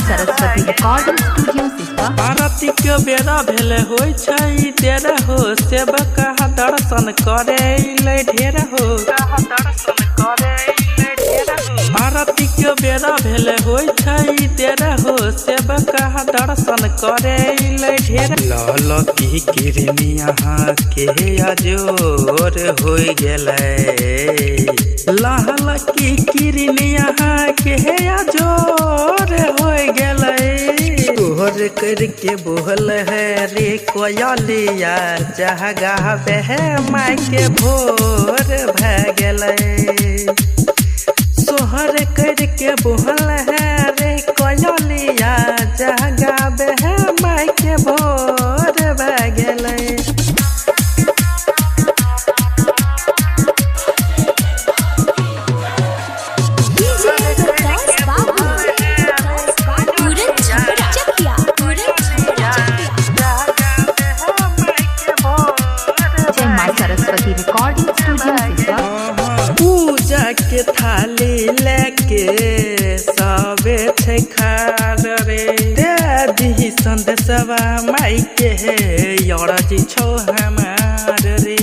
Saraswati recording studio Siswa. आरती के बेरा भेले होय छै देर हो, सेवक दर्शन करे ले ढेर हो। आरती के बेरा भेले होय छै देर हो, सेवक दर्शन करे ले ढेर। लाल की किरनिया के अजोर होय गेलै, लाल की किरनिया के अजोर होय गेलै। तोहर करके बोल है रे कोयलिया, जगा बह माय के भोर भ गेलै। सोहर करके बोल है रे कोयलिया, जगा बह माय के भोर भ गेलै। Saraswati recording studio Siswa. पूजा के थाली लेके सबे छै खार रे, दे दी संदेशवा माई के यार जी छौ हमार रे।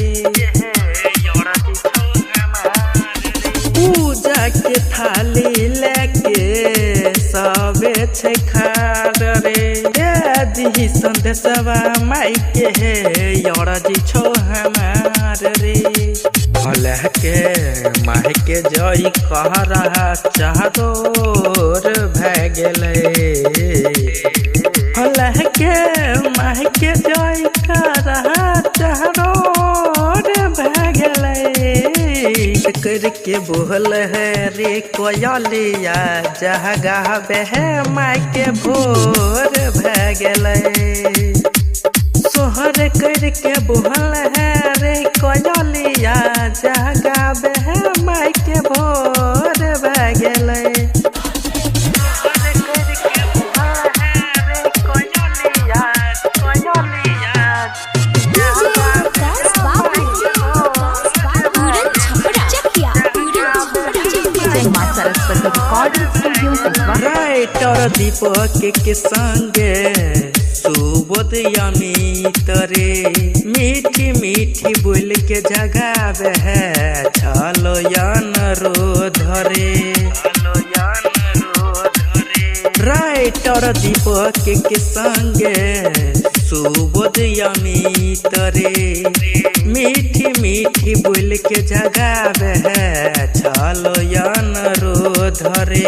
पूजा के थाली लेके सबे छै खार रे, दे दी संदेशवा माई के यार जी छौ हमार रे। हलह के माह के जय कह रहा चारोर भ गेलै, हलह के माह के जय कह रहा चारोर भ गेलै। करके बोल है रे कोयलिया, जगा बह माय के भोर भ गेलै। सोहर करके बोल है रे कोयलिया, जगा बह माय के भोर भ गेलै। Saraswati recording studio Siswa. Writer Deepak के संगे सुबोध अमित रे, मीठी मीठी बोल के जगावे है छलो अनुरोध रे। राइटर दीपक के संगे सुबोध अमित रे, मीठी मीठी बोल के जगावे है छलो अनुरोध रे।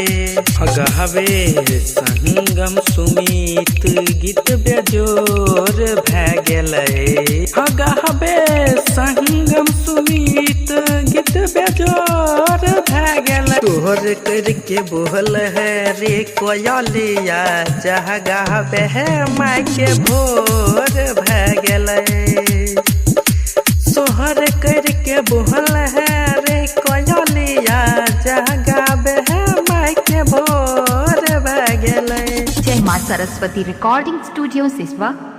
गावे संगम सुमित गीत बेजोर भ गेलै, गावे संगम सुमित गीत बेजोर भ गेलै। तोहर करके बोल है रे कोयलिया, जगा बह माय के भोर भ गेलै। सोहर करके बोल है रे कोयलिया, जगा बह माय के भोर भ गेलै। जय मां सरस्वती रिकॉर्डिंग स्टूडियो सिस्वा।